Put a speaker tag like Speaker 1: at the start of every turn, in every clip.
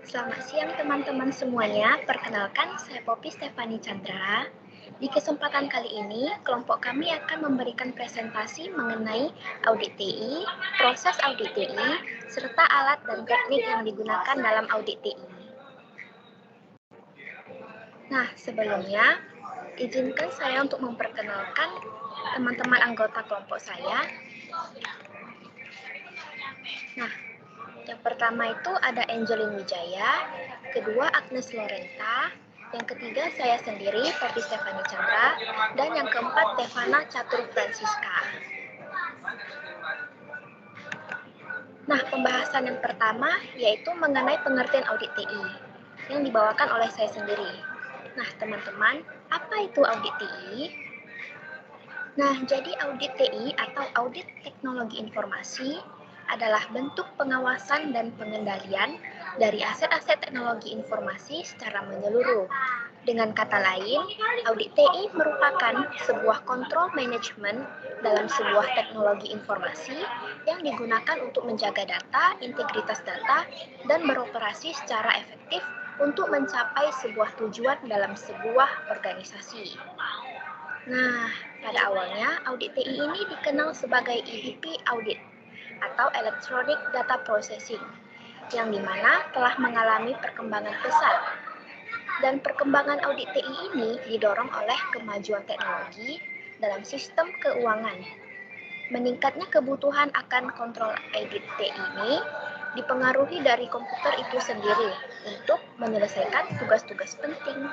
Speaker 1: Selamat siang teman-teman semuanya, perkenalkan saya Poppy Stefani Chandra. Di kesempatan kali ini, kelompok kami akan memberikan presentasi mengenai audit TI, proses audit TI, serta alat dan teknik yang digunakan dalam audit TI. Nah, sebelumnya, izinkan saya untuk memperkenalkan teman-teman anggota kelompok saya. Nah, yang pertama itu ada Angelin Wijaya, kedua Agnes Lorenta, yang ketiga saya sendiri, Poppy Stefani Chandra, dan yang keempat Devana Catur Francisca. Nah, pembahasan yang pertama yaitu mengenai pengertian audit TI yang dibawakan oleh saya sendiri. Nah, teman-teman, apa itu audit TI? Nah, jadi audit TI atau audit teknologi informasi adalah bentuk pengawasan dan pengendalian dari aset-aset teknologi informasi secara menyeluruh. Dengan kata lain, audit TI merupakan sebuah kontrol manajemen dalam sebuah teknologi informasi yang digunakan untuk menjaga data, integritas data, dan beroperasi secara efektif untuk mencapai sebuah tujuan dalam sebuah organisasi. Nah, pada awalnya audit TI ini dikenal sebagai EDP audit atau Electronic Data Processing, yang dimana telah mengalami perkembangan pesat. Dan perkembangan audit TI ini didorong oleh kemajuan teknologi dalam sistem keuangan. Meningkatnya kebutuhan akan kontrol audit TI ini dipengaruhi dari komputer itu sendiri untuk menyelesaikan tugas-tugas penting.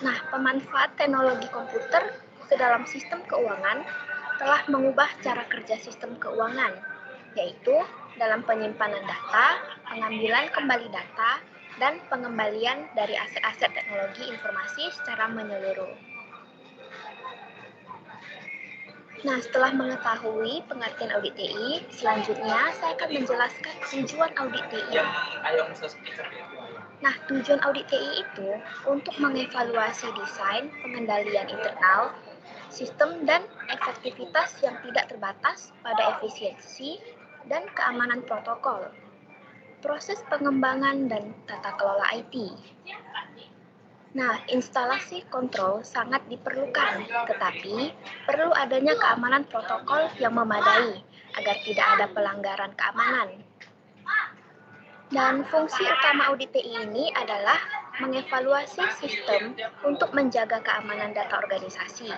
Speaker 1: Nah, pemanfaat teknologi komputer ke dalam sistem keuangan telah mengubah cara kerja sistem keuangan, yaitu dalam penyimpanan data, pengambilan kembali data, dan pengembalian dari aset-aset teknologi informasi secara menyeluruh. Nah, setelah mengetahui pengertian audit TI, selanjutnya saya akan menjelaskan tujuan audit TI. Nah, tujuan audit TI itu untuk mengevaluasi desain, pengendalian internal, sistem dan efektivitas yang tidak terbatas pada efisiensi dan keamanan protokol, proses pengembangan dan tata kelola IT. Nah, instalasi kontrol sangat diperlukan, tetapi perlu adanya keamanan protokol yang memadai agar tidak ada pelanggaran keamanan. Dan fungsi utama audit TI ini adalah mengevaluasi sistem untuk menjaga keamanan data organisasi.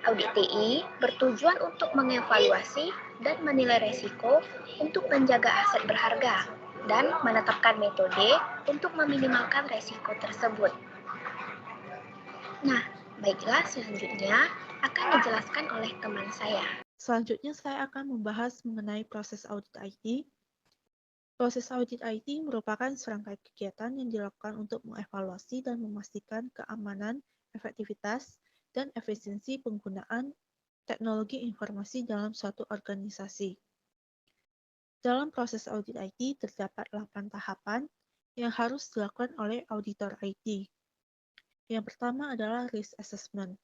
Speaker 1: Audit TI bertujuan untuk mengevaluasi dan menilai risiko untuk menjaga aset berharga dan menetapkan metode untuk meminimalkan risiko tersebut. Nah, baiklah selanjutnya akan dijelaskan oleh teman saya.
Speaker 2: Selanjutnya saya akan membahas mengenai proses audit IT. Proses audit IT merupakan serangkaian kegiatan yang dilakukan untuk mengevaluasi dan memastikan keamanan, efektivitas, dan efisiensi penggunaan teknologi informasi dalam suatu organisasi. Dalam proses audit IT terdapat 8 tahapan yang harus dilakukan oleh auditor IT. Yang pertama adalah risk assessment.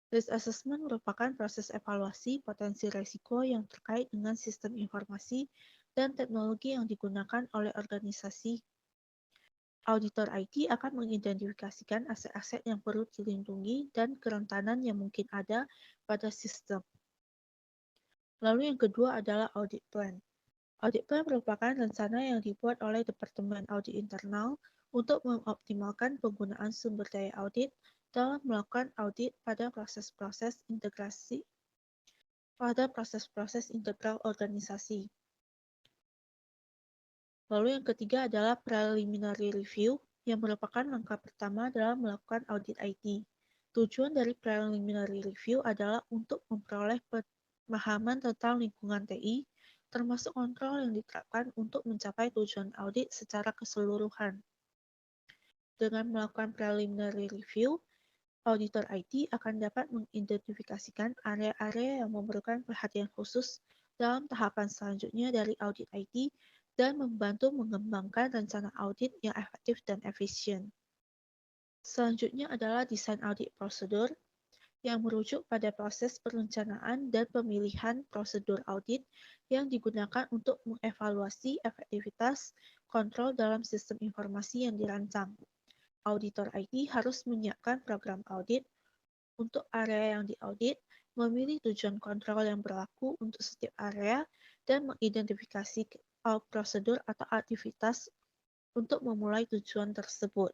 Speaker 2: Risk assessment merupakan proses evaluasi potensi risiko yang terkait dengan sistem informasi dan teknologi yang digunakan oleh organisasi. Auditor IT akan mengidentifikasikan aset-aset yang perlu dilindungi dan kerentanan yang mungkin ada pada sistem. Lalu yang kedua adalah audit plan. Audit plan merupakan rencana yang dibuat oleh Departemen Audit Internal untuk mengoptimalkan penggunaan sumber daya audit dalam melakukan audit pada proses-proses integral organisasi. Lalu yang ketiga adalah preliminary review, yang merupakan langkah pertama dalam melakukan audit IT. Tujuan dari preliminary review adalah untuk memperoleh pemahaman tentang lingkungan TI, termasuk kontrol yang diterapkan untuk mencapai tujuan audit secara keseluruhan. Dengan melakukan preliminary review, auditor IT akan dapat mengidentifikasikan area-area yang memerlukan perhatian khusus dalam tahapan selanjutnya dari audit IT dan membantu mengembangkan rencana audit yang efektif dan efisien. Selanjutnya adalah desain audit prosedur, yang merujuk pada proses perencanaan dan pemilihan prosedur audit yang digunakan untuk mengevaluasi efektivitas, kontrol dalam sistem informasi yang dirancang. Auditor IT harus menyiapkan program audit untuk area yang diaudit, memilih tujuan kontrol yang berlaku untuk setiap area, dan mengidentifikasi prosedur atau aktivitas untuk memulai tujuan tersebut.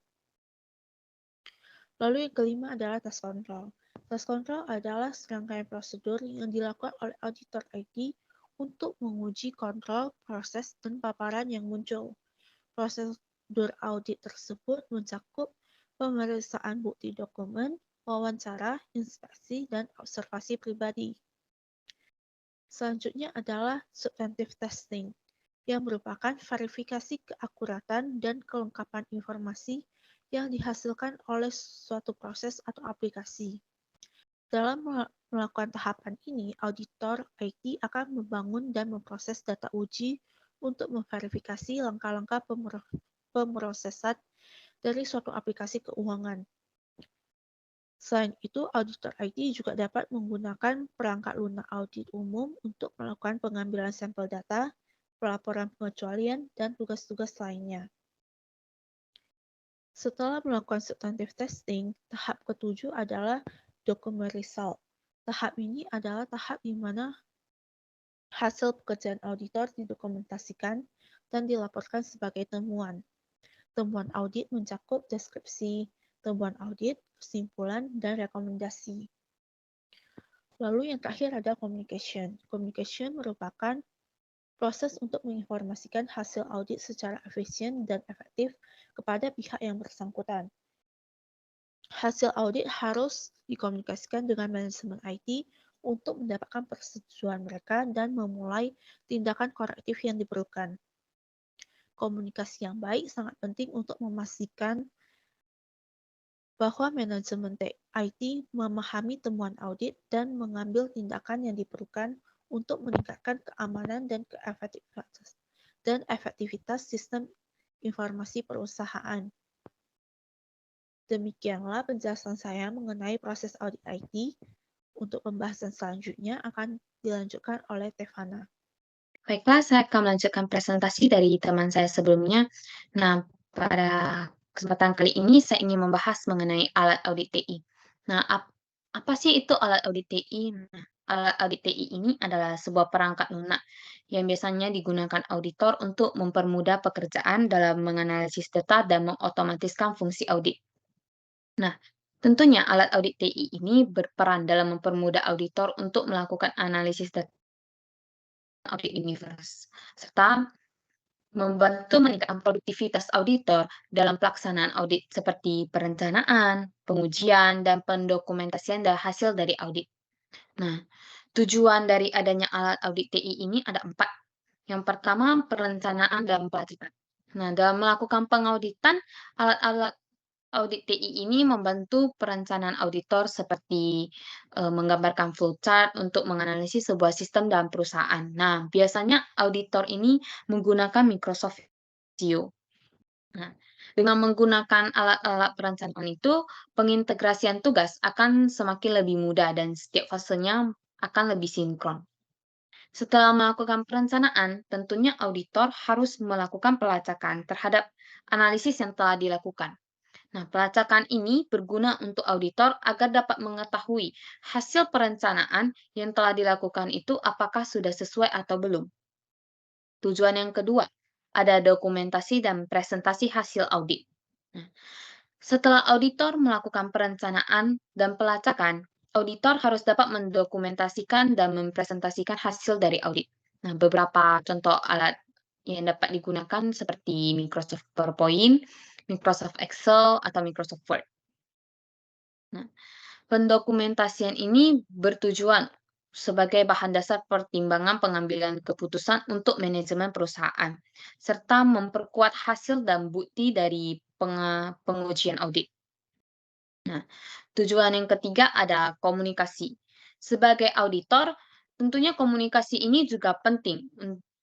Speaker 2: Lalu yang kelima adalah task control. Task control adalah serangkaian prosedur yang dilakukan oleh auditor IT untuk menguji kontrol, proses, dan paparan yang muncul. Prosedur audit tersebut mencakup pemeriksaan bukti dokumen, wawancara, inspeksi, dan observasi pribadi. Selanjutnya adalah substantive testing, yang merupakan verifikasi keakuratan dan kelengkapan informasi yang dihasilkan oleh suatu proses atau aplikasi. Dalam melakukan tahapan ini, auditor IT akan membangun dan memproses data uji untuk memverifikasi langkah-langkah pemrosesan dari suatu aplikasi keuangan. Selain itu, auditor IT juga dapat menggunakan perangkat lunak audit umum untuk melakukan pengambilan sampel data, pelaporan pengecualian, dan tugas-tugas lainnya. Setelah melakukan substantive testing, tahap ketujuh adalah document result. Tahap ini adalah tahap di mana hasil pekerjaan auditor didokumentasikan dan dilaporkan sebagai temuan. Temuan audit mencakup deskripsi, temuan audit, kesimpulan, dan rekomendasi. Lalu yang terakhir adalah communication. Communication merupakan proses untuk menginformasikan hasil audit secara efisien dan efektif kepada pihak yang bersangkutan. Hasil audit harus dikomunikasikan dengan manajemen IT untuk mendapatkan persetujuan mereka dan memulai tindakan korektif yang diperlukan. Komunikasi yang baik sangat penting untuk memastikan bahwa manajemen IT memahami temuan audit dan mengambil tindakan yang diperlukan untuk meningkatkan keamanan dan efektivitas sistem informasi perusahaan. Demikianlah penjelasan saya mengenai proses audit IT. Untuk pembahasan selanjutnya akan dilanjutkan oleh Tevana.
Speaker 3: Baiklah, saya akan melanjutkan presentasi dari teman saya sebelumnya. Nah, pada kesempatan kali ini saya ingin membahas mengenai alat audit TI. Nah, apa sih itu alat audit TI? Nah, alat audit TI ini adalah sebuah perangkat lunak yang biasanya digunakan auditor untuk mempermudah pekerjaan dalam menganalisis data dan mengotomatiskan fungsi audit. Nah, tentunya alat audit TI ini berperan dalam mempermudah auditor untuk melakukan analisis data audit universe, serta membantu meningkatkan produktivitas auditor dalam pelaksanaan audit seperti perencanaan, pengujian, dan pendokumentasian dari hasil dari audit. Nah, tujuan dari adanya alat audit TI ini ada 4. Yang pertama, perencanaan dan pelacakan. Nah, dalam melakukan pengauditan, alat-alat audit TI ini membantu perencanaan auditor seperti menggambarkan flowchart untuk menganalisis sebuah sistem dalam perusahaan. Nah, biasanya auditor ini menggunakan Microsoft Visio. Nah, dengan menggunakan alat-alat perencanaan itu, pengintegrasian tugas akan semakin lebih mudah dan setiap fasenya akan lebih sinkron. Setelah melakukan perencanaan, tentunya auditor harus melakukan pelacakan terhadap analisis yang telah dilakukan. Nah, pelacakan ini berguna untuk auditor agar dapat mengetahui hasil perencanaan yang telah dilakukan itu apakah sudah sesuai atau belum. Tujuan yang kedua, ada dokumentasi dan presentasi hasil audit. Nah, setelah auditor melakukan perencanaan dan pelacakan, auditor harus dapat mendokumentasikan dan mempresentasikan hasil dari audit. Nah, beberapa contoh alat yang dapat digunakan seperti Microsoft PowerPoint, Microsoft Excel, atau Microsoft Word. Nah, pendokumentasian ini bertujuan sebagai bahan dasar pertimbangan pengambilan keputusan untuk manajemen perusahaan, serta memperkuat hasil dan bukti dari pengujian audit. Nah, tujuan yang ketiga ada komunikasi. Sebagai auditor, tentunya komunikasi ini juga penting,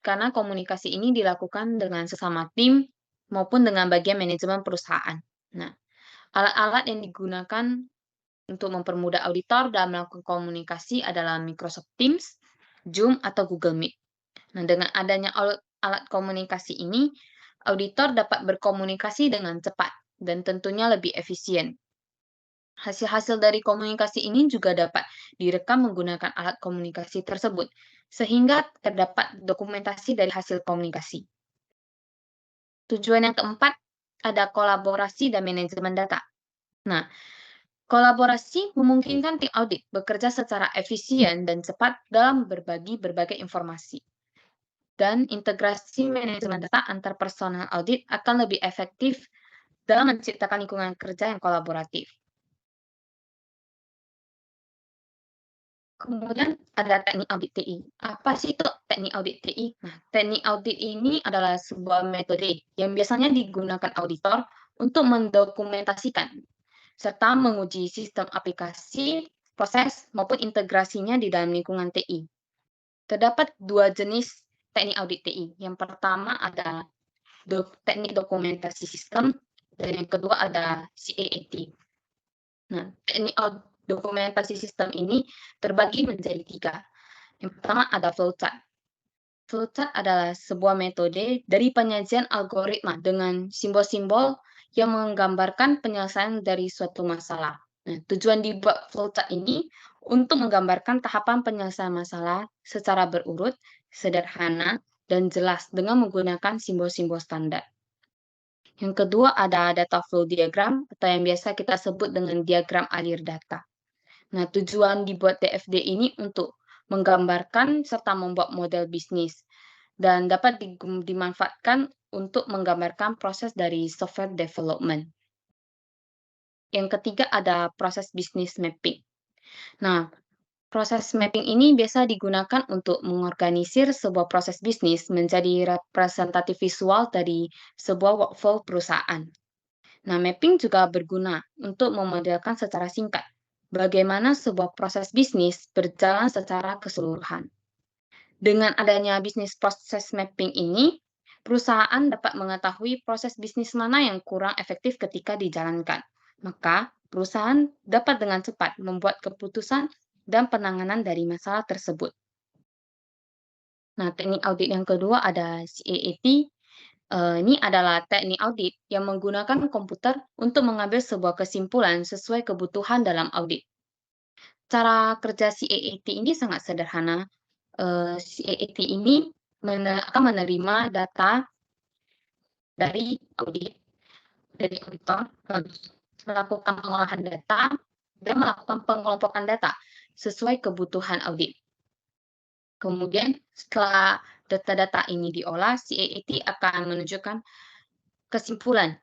Speaker 3: karena komunikasi ini dilakukan dengan sesama tim maupun dengan bagian manajemen perusahaan. Nah, alat-alat yang digunakan untuk mempermudah auditor dalam melakukan komunikasi adalah Microsoft Teams, Zoom, atau Google Meet. Nah, dengan adanya alat komunikasi ini, auditor dapat berkomunikasi dengan cepat dan tentunya lebih efisien. Hasil-hasil dari komunikasi ini juga dapat direkam menggunakan alat komunikasi tersebut, sehingga terdapat dokumentasi dari hasil komunikasi. Tujuan yang keempat, ada kolaborasi dan manajemen data. Nah, kolaborasi memungkinkan tim audit bekerja secara efisien dan cepat dalam berbagi berbagai informasi. Dan integrasi manajemen data antar personel audit akan lebih efektif dalam menciptakan lingkungan kerja yang kolaboratif. Kemudian ada teknik audit TI. Apa sih itu teknik audit TI? Nah, teknik audit ini adalah sebuah metode yang biasanya digunakan auditor untuk mendokumentasikan serta menguji sistem aplikasi, proses, maupun integrasinya di dalam lingkungan TI. Terdapat dua jenis teknik audit TI. Yang pertama ada teknik dokumentasi sistem, dan yang kedua ada CAAT. Nah, teknik dokumentasi sistem ini terbagi menjadi tiga. Yang pertama ada flowchart. Flowchart adalah sebuah metode dari penyajian algoritma dengan simbol-simbol yang menggambarkan penyelesaian dari suatu masalah. Nah, tujuan dibuat flowchart ini untuk menggambarkan tahapan penyelesaian masalah secara berurut, sederhana, dan jelas dengan menggunakan simbol-simbol standar. Yang kedua ada data flow diagram atau yang biasa kita sebut dengan diagram alir data. Nah, tujuan dibuat DFD ini untuk menggambarkan serta membuat model bisnis dan dapat dimanfaatkan untuk menggambarkan proses dari software development. Yang ketiga ada proses bisnis mapping. Nah, proses mapping ini biasa digunakan untuk mengorganisir sebuah proses bisnis menjadi representatif visual dari sebuah workflow perusahaan. Nah, mapping juga berguna untuk memodelkan secara singkat bagaimana sebuah proses bisnis berjalan secara keseluruhan. Dengan adanya bisnis proses mapping ini, perusahaan dapat mengetahui proses bisnis mana yang kurang efektif ketika dijalankan. Maka, perusahaan dapat dengan cepat membuat keputusan dan penanganan dari masalah tersebut. Nah, teknik audit yang kedua ada CAAT. Ini adalah teknik audit yang menggunakan komputer untuk mengambil sebuah kesimpulan sesuai kebutuhan dalam audit. Cara kerja CAAT ini sangat sederhana. CAAT ini akan menerima data dari auditor, melakukan pengolahan data, dan melakukan pengelompokan data sesuai kebutuhan audit. Kemudian setelah data-data ini diolah, CAAT akan menunjukkan kesimpulan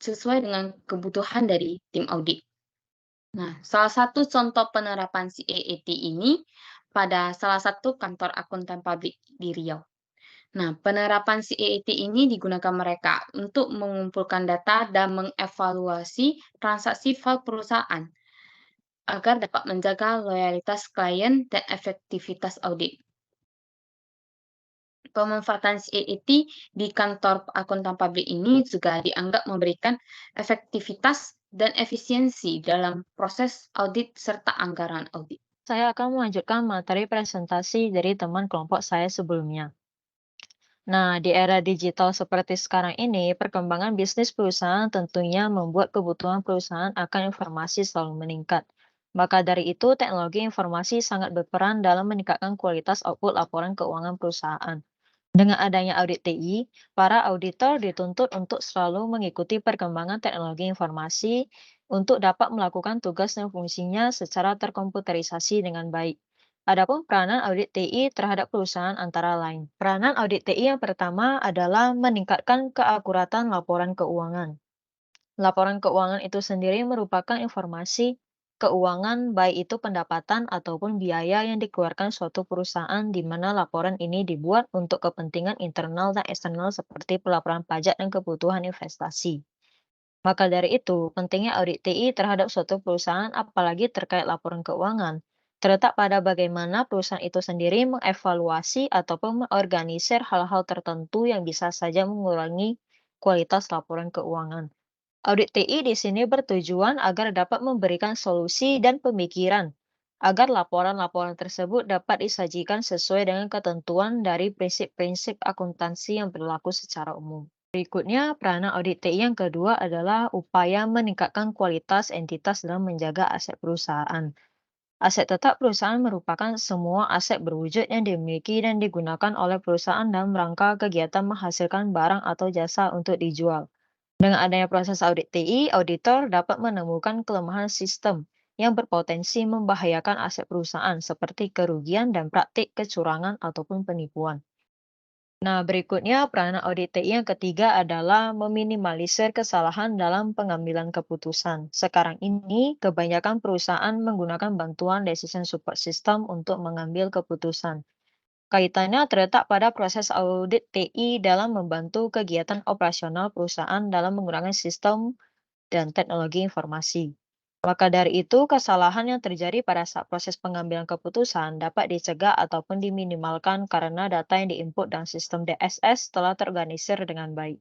Speaker 3: sesuai dengan kebutuhan dari tim audit. Nah, salah satu contoh penerapan CAAT ini pada salah satu kantor akuntan publik di Riau. Nah, penerapan CAAT ini digunakan mereka untuk mengumpulkan data dan mengevaluasi transaksi file perusahaan agar dapat menjaga loyalitas klien dan efektivitas audit. Pemanfaatan CAAT di kantor akuntan publik ini juga dianggap memberikan efektivitas dan efisiensi dalam proses audit serta anggaran audit.
Speaker 4: Saya akan melanjutkan materi presentasi dari teman kelompok saya sebelumnya. Nah, di era digital seperti sekarang ini, perkembangan bisnis perusahaan tentunya membuat kebutuhan perusahaan akan informasi selalu meningkat. Maka dari itu, teknologi informasi sangat berperan dalam meningkatkan kualitas output laporan keuangan perusahaan. Dengan adanya audit TI, para auditor dituntut untuk selalu mengikuti perkembangan teknologi informasi untuk dapat melakukan tugas dan fungsinya secara terkomputerisasi dengan baik. Adapun peranan audit TI terhadap perusahaan antara lain. Peranan audit TI yang pertama adalah meningkatkan keakuratan laporan keuangan. Laporan keuangan itu sendiri merupakan informasi keuangan baik itu pendapatan ataupun biaya yang dikeluarkan suatu perusahaan di mana laporan ini dibuat untuk kepentingan internal dan eksternal seperti pelaporan pajak dan kebutuhan investasi. Maka dari itu, pentingnya audit TI terhadap suatu perusahaan apalagi terkait laporan keuangan terletak pada bagaimana perusahaan itu sendiri mengevaluasi ataupun mengorganisir hal-hal tertentu yang bisa saja mengurangi kualitas laporan keuangan. Audit TI di sini bertujuan agar dapat memberikan solusi dan pemikiran agar laporan-laporan tersebut dapat disajikan sesuai dengan ketentuan dari prinsip-prinsip akuntansi yang berlaku secara umum. Berikutnya, peranan audit TI yang kedua adalah upaya meningkatkan kualitas entitas dalam menjaga aset perusahaan. Aset tetap perusahaan merupakan semua aset berwujud yang dimiliki dan digunakan oleh perusahaan dalam rangka kegiatan menghasilkan barang atau jasa untuk dijual. Dengan adanya proses audit TI, auditor dapat menemukan kelemahan sistem yang berpotensi membahayakan aset perusahaan seperti kerugian dan praktik kecurangan ataupun penipuan. Nah, berikutnya peranan audit TI yang ketiga adalah meminimalisir kesalahan dalam pengambilan keputusan. Sekarang ini, kebanyakan perusahaan menggunakan bantuan decision support system untuk mengambil keputusan. Kaitannya terletak pada proses audit TI dalam membantu kegiatan operasional perusahaan dalam menggunakan sistem dan teknologi informasi. Maka dari itu, kesalahan yang terjadi pada saat proses pengambilan keputusan dapat dicegah ataupun diminimalkan karena data yang diinput dalam sistem DSS telah terorganisir dengan baik.